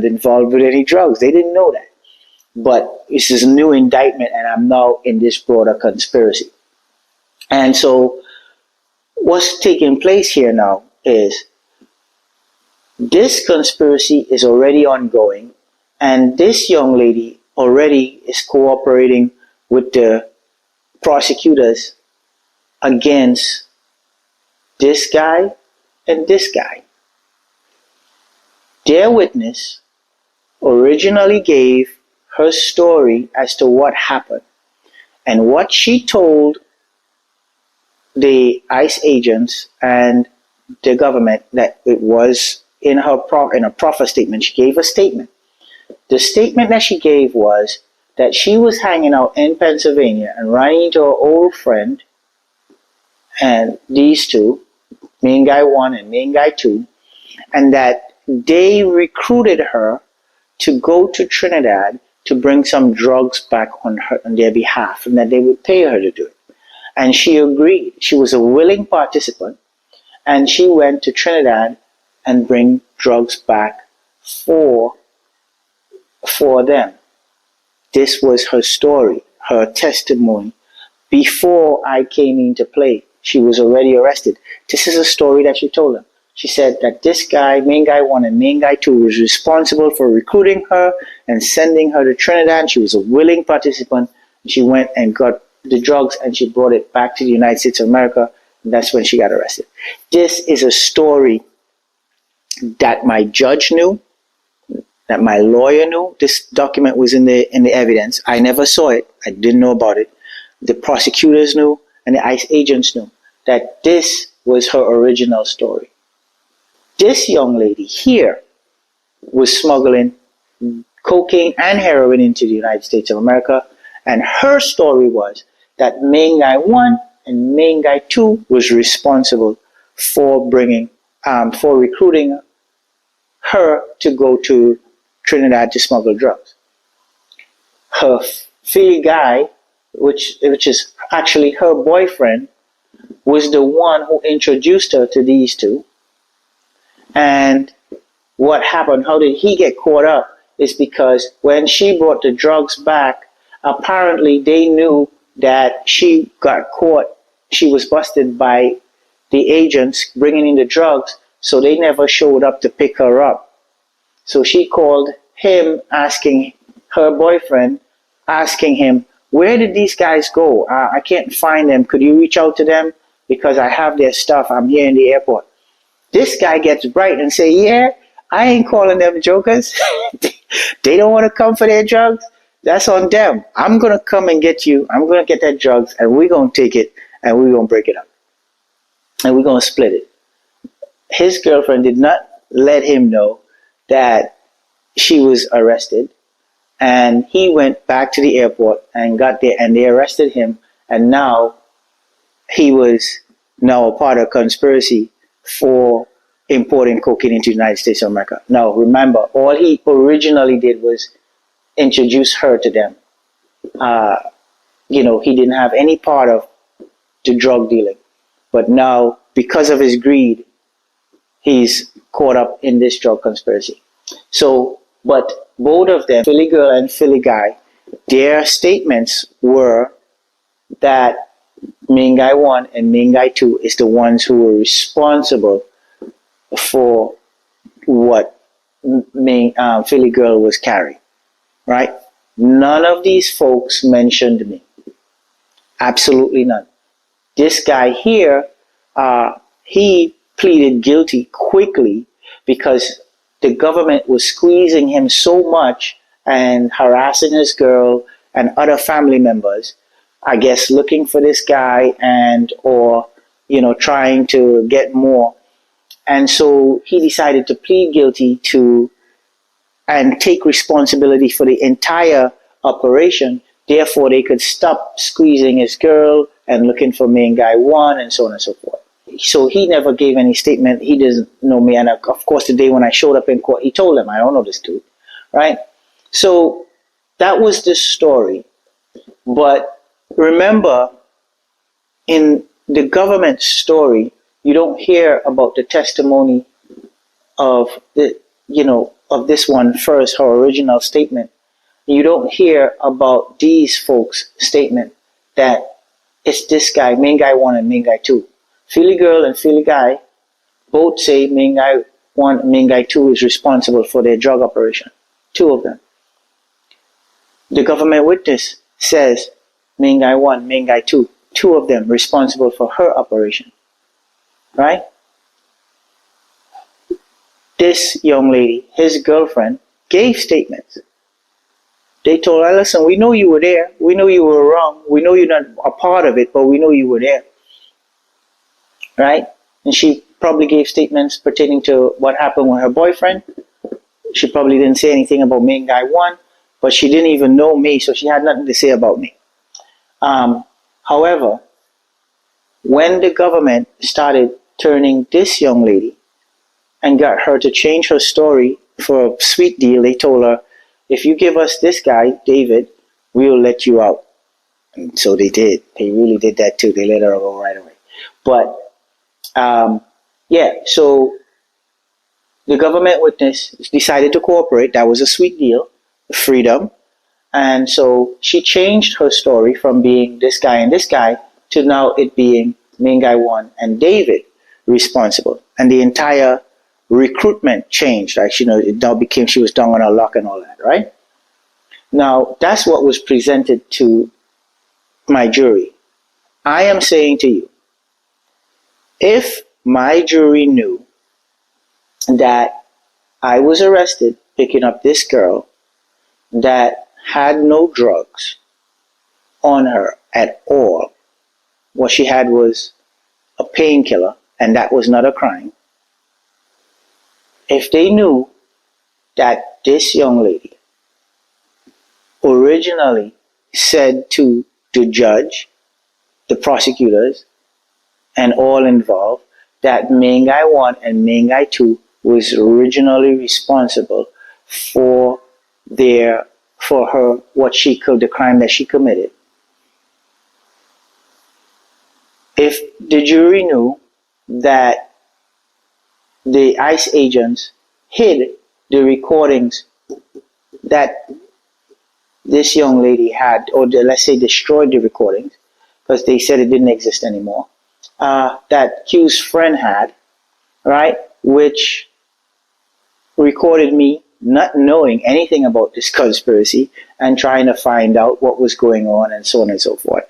[SPEAKER 1] involved with any drugs. They didn't know that. But it's this new indictment, and I'm now in this broader conspiracy. And so what's taking place here now is this conspiracy is already ongoing, and this young lady already is cooperating with the prosecutors against this guy and this guy. Their witness originally gave her story as to what happened, and what she told the ICE agents and the government that it was in a proffer statement. She gave a statement. The statement that she gave was that she was hanging out in Pennsylvania and running into her old friend, and these two, main guy 1 and main guy 2, and that they recruited her to go to Trinidad to bring some drugs back on their behalf, and that they would pay her to do it. And she agreed. She was a willing participant, and she went to Trinidad and bring drugs back for them. This was her story, her testimony. Before I came into play, she was already arrested. This is a story that she told them. She said that this guy, main guy 1 and main guy 2, was responsible for recruiting her and sending her to Trinidad. She was a willing participant. She went and got the drugs, and she brought it back to the United States of America. And that's when she got arrested. This is a story that my judge knew, that my lawyer knew. This document was in the evidence. I never saw it. I didn't know about it. The prosecutors knew, and the ICE agents knew that this was her original story. This young lady here was smuggling cocaine and heroin into the United States of America, and her story was that main guy 1 and main guy 2 was responsible for recruiting her to go to Trinidad to smuggle drugs. Her Philly guy, which is actually her boyfriend, was the one who introduced her to these two. And what happened, how did he get caught up, is because when she brought the drugs back, apparently they knew that she got caught. She was busted by the agents bringing in the drugs, so they never showed up to pick her up. So she called him, asking her boyfriend, asking him, where did these guys go? I can't find them. Could you reach out to them? Because I have their stuff. I'm here in the airport. This guy gets bright and say, yeah, I ain't calling them jokers. They don't want to come for their drugs. That's on them. I'm going to come and get you. I'm going to get that drugs, and we're going to take it, and we're going to break it up. And we're going to split it. His girlfriend did not let him know that she was arrested. And he went back to the airport and got there, and they arrested him. And now he was now a part of a conspiracy for importing cocaine into the United States of America. Now, remember, all he originally did was introduce her to them. He didn't have any part of the drug dealing. But now, because of his greed, he's caught up in this drug conspiracy. So, but both of them, Philly girl and Philly guy, their statements were that main guy 1 and main guy 2 is the ones who were responsible for what main Philly girl was carrying, right? None of these folks mentioned me. Absolutely none. This guy here, he pleaded guilty quickly because the government was squeezing him so much and harassing his girl and other family members, I guess looking for this guy and or trying to get more. And so he decided to plead guilty to and take responsibility for the entire operation. Therefore, they could stop squeezing his girl and looking for main guy 1 and so on and so forth. So he never gave any statement. He doesn't know me. And of course, the day when I showed up in court, he told them, I don't know this dude, right? So that was the story. But remember, in the government story, you don't hear about the testimony of of this one first, her original statement. You don't hear about these folks' statement that it's this guy, main guy 1 and main guy 2. Philly girl and Philly guy both say main guy 1 and main guy 2 is responsible for their drug operation. 2 of them. The government witness says main guy 1, main guy 2. 2 of them responsible for her operation. Right? This young lady, his girlfriend, gave statements. They told her, listen, we know you were there. We know you were wrong. We know you're not a part of it, but we know you were there. Right? And she probably gave statements pertaining to what happened with her boyfriend. She probably didn't say anything about main guy 1, but she didn't even know me, so she had nothing to say about me. However, when the government started turning this young lady and got her to change her story for a sweet deal, they told her, if you give us this guy, David, we will let you out. And so they did. They really did that too. They let her go right away. But, so the government witness decided to cooperate. That was a sweet deal, freedom. And so she changed her story from being this guy and this guy to now it being main guy 1 and David responsible. And the entire recruitment changed. Like, it now became she was down on her luck and all that, right? Now, that's what was presented to my jury. I am saying to you, if my jury knew that I was arrested picking up this girl that had no drugs on her at all, what she had was a painkiller, and that was not a crime. If they knew that this young lady originally said to the judge, the prosecutors, and all involved, that main guy 1 and main guy 2 was originally responsible for the crime that she committed. If the jury knew that the ICE agents hid the recordings that this young lady had, or let's say destroyed the recordings, because they said it didn't exist anymore, that Q's friend had, right, which recorded me not knowing anything about this conspiracy and trying to find out what was going on and so on and so forth,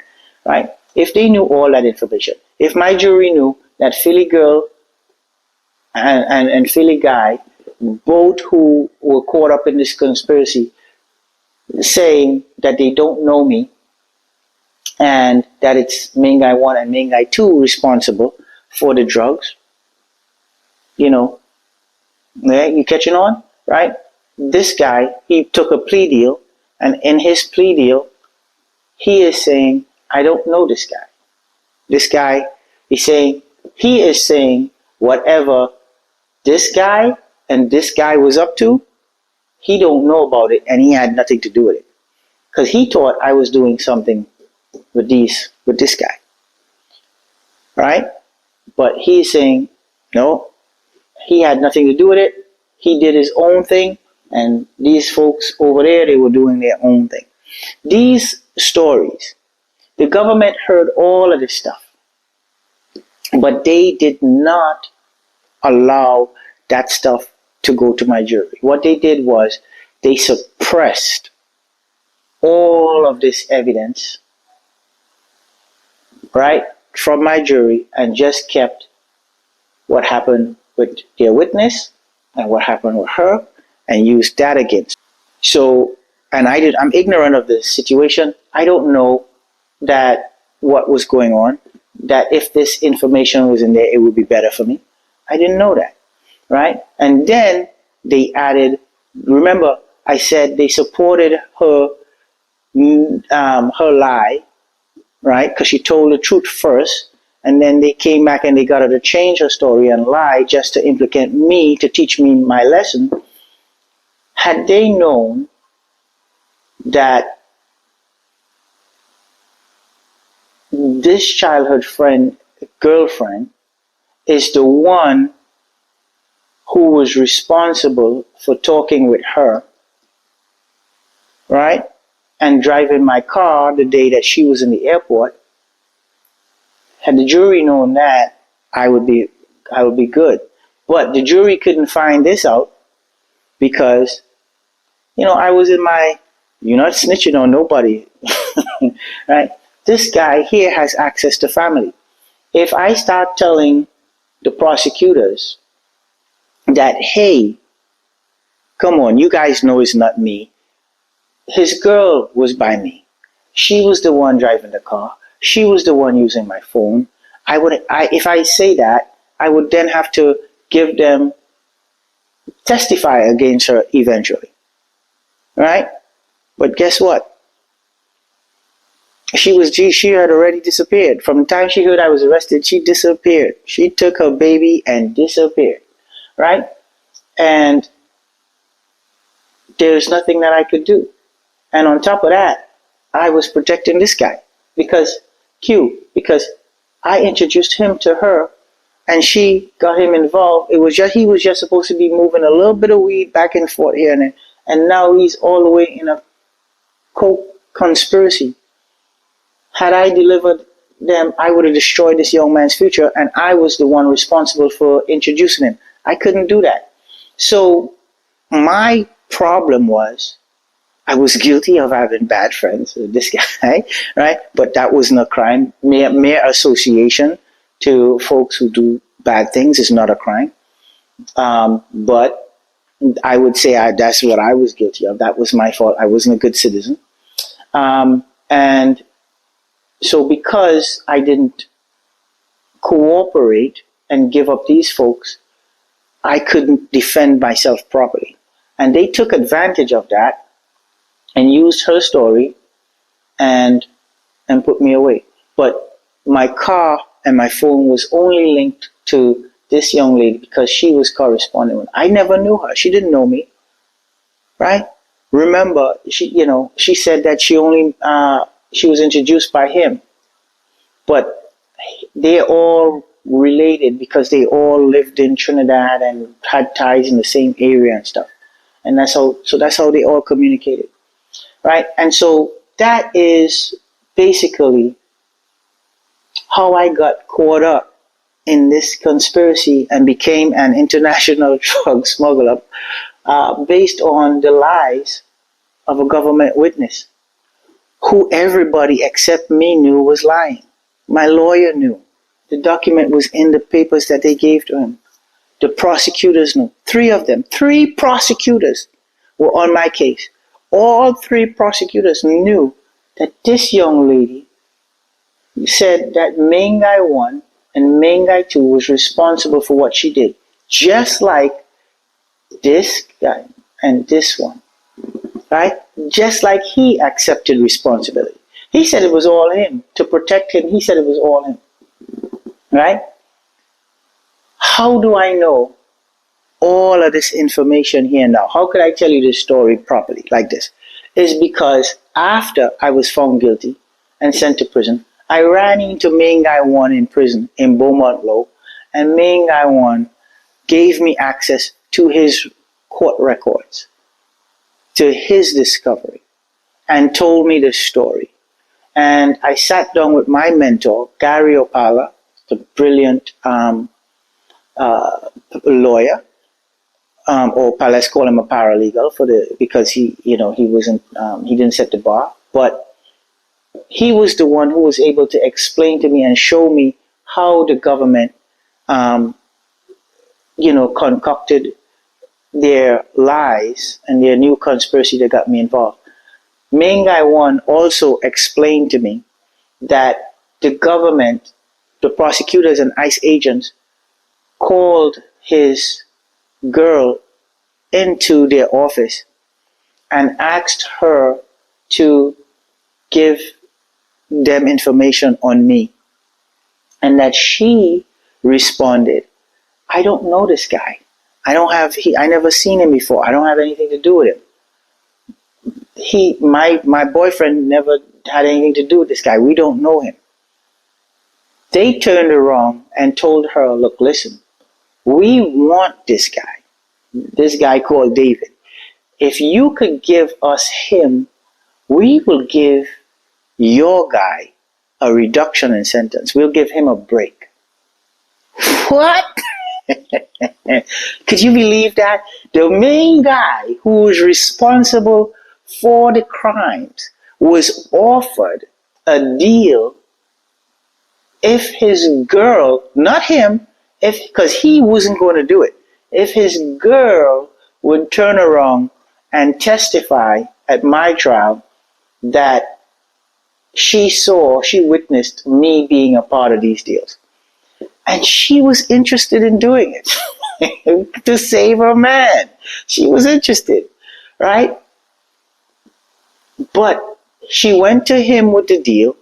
[SPEAKER 1] right? If they knew all that information, if my jury knew that Philly girl and Philly guy, both who were caught up in this conspiracy, saying that they don't know me and that it's main guy 1 and main guy 2 responsible for the drugs, you catching on, right? This guy, he took a plea deal, and in his plea deal, he is saying, I don't know this guy. This guy, he is saying whatever this guy and this guy was up to, he don't know about it, and he had nothing to do with it. Because he thought I was doing something with this guy. Right? But he's saying, no, he had nothing to do with it. He did his own thing, and these folks over there, they were doing their own thing. These stories The government heard all of this stuff, but they did not allow that stuff to go to my jury. What they did was they suppressed all of this evidence, right, from my jury, and just kept what happened with their witness and what happened with her and used that against. So, and I'm ignorant of the situation. I don't know that what was going on, that if this information was in there, it would be better for me. I didn't know that, right? And then they added, remember, I said they supported her lie, right? Because she told the truth first, and then they came back and they got her to change her story and lie just to implicate me, to teach me my lesson. Had they known that this childhood friend, girlfriend, is the one who was responsible for talking with her, right? And driving my car the day that she was in the airport. Had the jury known that, I would be good. But the jury couldn't find this out because, I was in my, you're not snitching on nobody, right? This guy here has access to family. If I start telling the prosecutors that, hey, come on, you guys know it's not me. His girl was by me. She was the one driving the car. She was the one using my phone. If I say that, I would then have to give them, testify against her eventually, right? But guess what? She had already disappeared. From the time she heard I was arrested, she disappeared. She took her baby and disappeared, right? And there's nothing that I could do. And on top of that, I was protecting this guy because I introduced him to her and she got him involved. He was just supposed to be moving a little bit of weed back and forth here and there. And now he's all the way in a coke conspiracy. Had I delivered them, I would have destroyed this young man's future, and I was the one responsible for introducing him. I couldn't do that. So my problem was I was guilty of having bad friends with this guy, right? But that wasn't a crime. Mere association to folks who do bad things is not a crime. But I would say that's what I was guilty of. That was my fault. I wasn't a good citizen. And so because I didn't cooperate and give up these folks, I couldn't defend myself properly. And they took advantage of that and used her story and put me away. But my car and my phone was only linked to this young lady because she was corresponding with. I never knew her. She didn't know me, right? Remember, she said that she was introduced by him, but they're all related because they all lived in Trinidad and had ties in the same area and stuff. And that's how they all communicated, right? And so that is basically how I got caught up in this conspiracy and became an international drug smuggler based on the lies of a government witness who everybody except me knew was lying. My lawyer knew. The document was in the papers that they gave to him. The prosecutors knew. 3 of them, 3 prosecutors were on my case. All 3 prosecutors knew that this young lady said that main guy 1 and main guy 2 was responsible for what she did. Just like this guy and this one. Right? Just like he accepted responsibility. He said it was all him. To protect him, he said it was all him. Right? How do I know all of this information here now? How could I tell you this story properly like this? It's because after I was found guilty and sent to prison, I ran into main guy 1 in prison in Beaumont Low, and main guy 1 gave me access to his court records, to his discovery, and told me the story. And I sat down with my mentor, Gary Opala, the brilliant lawyer, or let's call him a paralegal because he wasn't he didn't set the bar, but he was the one who was able to explain to me and show me how the government concocted their lies and their new conspiracy that got me involved. Main guy one also explained to me that the government, the prosecutors and ICE agents called his girl into their office and asked her to give them information on me, and that she responded, I don't know this guy. I never seen him before. I don't have anything to do with him. My boyfriend never had anything to do with this guy. We don't know him. They turned around and told her, look, listen, we want this guy called David. If you could give us him, we will give your guy a reduction in sentence. We'll give him a break. What? Could you believe that? The main guy who was responsible for the crimes was offered a deal if his girl, not him, because he wasn't going to do it, if his girl would turn around and testify at my trial that she witnessed me being a part of these deals. And she was interested in doing it to save her man. She was interested, right? But she went to him with the deal,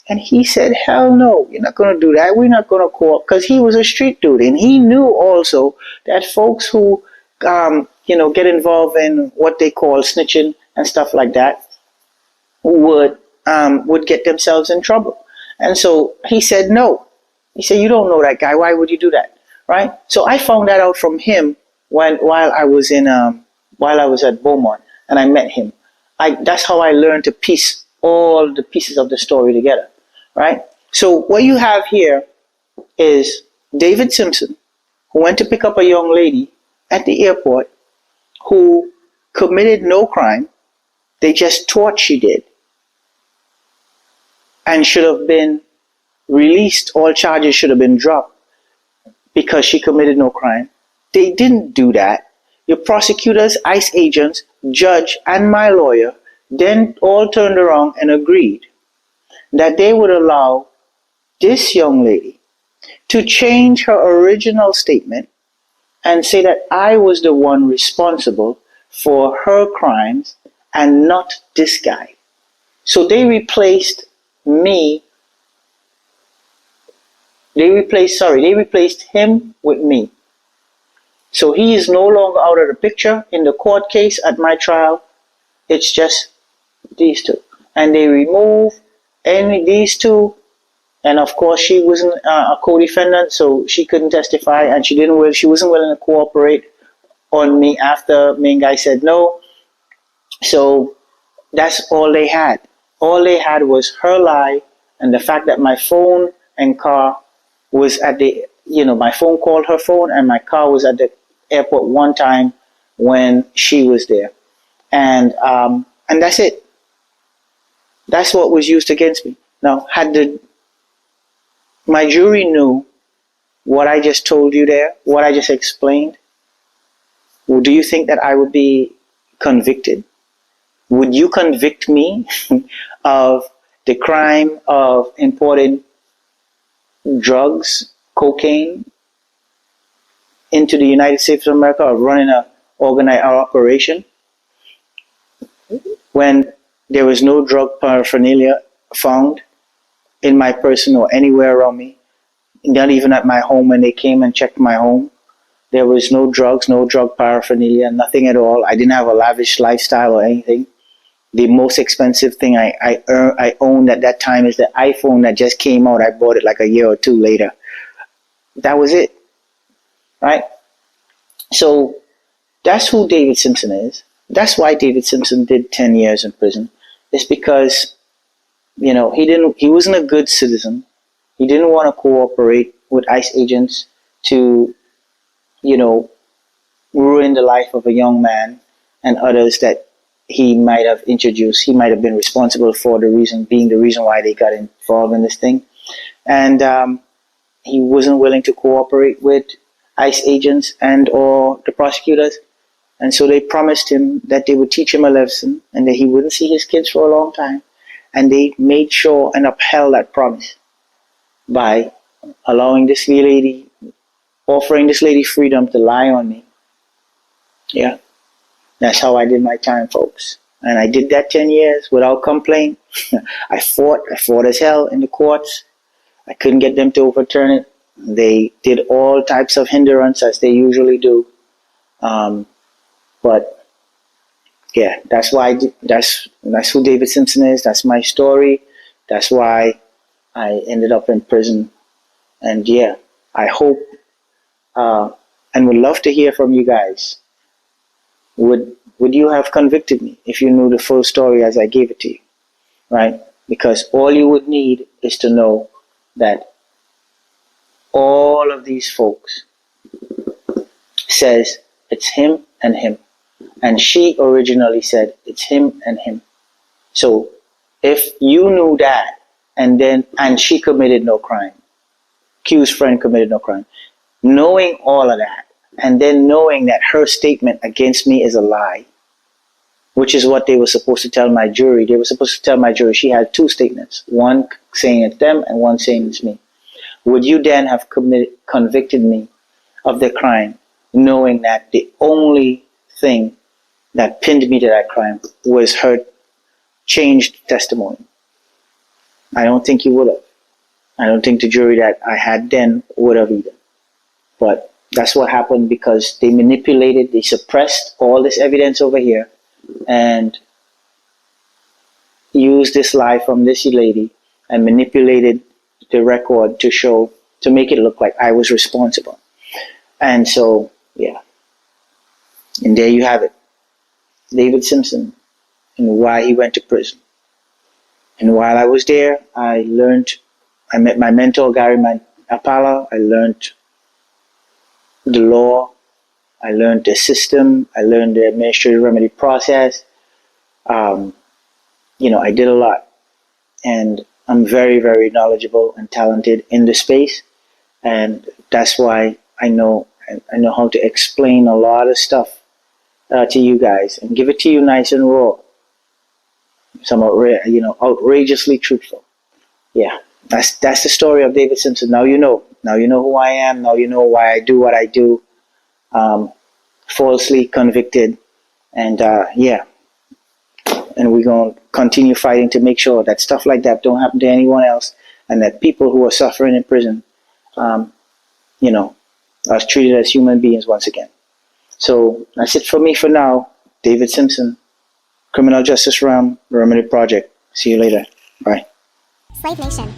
[SPEAKER 1] and he said, hell no, you're not going to do that. We're not going to call, because he was a street dude. And he knew also that folks who, get involved in what they call snitching and stuff like that would get themselves in trouble. And so he said, no. He said, you don't know that guy. Why would you do that? Right? So I found that out from him while I was at Beaumont, and I met him. That's how I learned to piece all the pieces of the story together. Right? So what you have here is David Simpson, who went to pick up a young lady at the airport who committed no crime. They just thought she did, and should have been released. All charges should have been dropped because she committed no crime. They didn't do that. Your prosecutors, ICE agents, judge, and my lawyer then all turned around and agreed that they would allow this young lady to change her original statement and say that I was the one responsible for her crimes and not this guy. So they replaced me. They replaced him with me. So he is no longer out of the picture in the court case at my trial. It's just these two. And they remove these two. And of course, she wasn't a co-defendant, so she couldn't testify, and she wasn't willing to cooperate on me after main guy said no. So that's all they had. All they had was her lie and the fact that my phone and car was at my phone called her phone, and my car was at the airport one time when she was there. And that's it. That's what was used against me. Now, my jury knew what I just told you there, what I just explained, well, do you think that I would be convicted? Would you convict me of the crime of importing drugs, cocaine, into the United States of America, or running an organized operation when there was no drug paraphernalia found in my person or anywhere around me? Not even at my home. When they came and checked my home, there was no drugs, no drug paraphernalia, nothing at all. I didn't have a lavish lifestyle or anything. The most expensive thing I owned at that time is the iPhone that just came out. I bought it like a year or two later. That was it, right? So that's who David Simpson is. That's why David Simpson did 10 years in prison. It's because he wasn't a good citizen. He didn't want to cooperate with ICE agents to, you know, ruin the life of a young man and others that he might have introduced. He might have been responsible for the reason why they got involved in this thing. And he wasn't willing to cooperate with ICE agents and or the prosecutors. And so they promised him that they would teach him a lesson and that he wouldn't see his kids for a long time. And they made sure and upheld that promise by allowing this lady, offering this lady freedom to lie on me. Yeah, that's how I did my time, folks. And I did that 10 years without complaint. I fought as hell in the courts. I couldn't get them to overturn it. They did all types of hindrance as they usually do. But yeah, that's who David Simpson is. That's my story. That's why I ended up in prison. And yeah, I hope and would love to hear from you guys. Would you have convicted me if you knew the full story as I gave it to you? Right? Because all you would need is to know that all of these folks says it's him and him. And she originally said it's him and him. So if you knew that and she committed no crime, Q's friend committed no crime, knowing all of that, and then knowing that her statement against me is a lie, which is what they were supposed to tell my jury. They were supposed to tell my jury she had two statements, one saying it's them and one saying it's me. Would you then have convicted me of the crime, knowing that the only thing that pinned me to that crime was her changed testimony? I don't think you would have. I don't think the jury that I had then would have either. But that's what happened because they manipulated, they suppressed all this evidence over here and used this lie from this lady and manipulated the record to make it look like I was responsible. And so, yeah. And there you have it. David Simpson and why he went to prison. And while I was there, I met my mentor, Gary Apala. I learned the law. I learned the system. I learned the administrative remedy process. I did a lot. And I'm very, very knowledgeable and talented in the space. And that's why I know how to explain a lot of stuff to you guys and give it to you nice and raw. Some outrageously truthful. Yeah, that's the story of David Simpson. Now you know who I am. Now you know why I do what I do. Falsely convicted, and and we're gonna continue fighting to make sure that stuff like that don't happen to anyone else, and that people who are suffering in prison, are treated as human beings once again. So that's it for me for now. David Simpson, Criminal Justice Realm, The Remedy Project. See you later. Bye.
[SPEAKER 2] Slave Nation.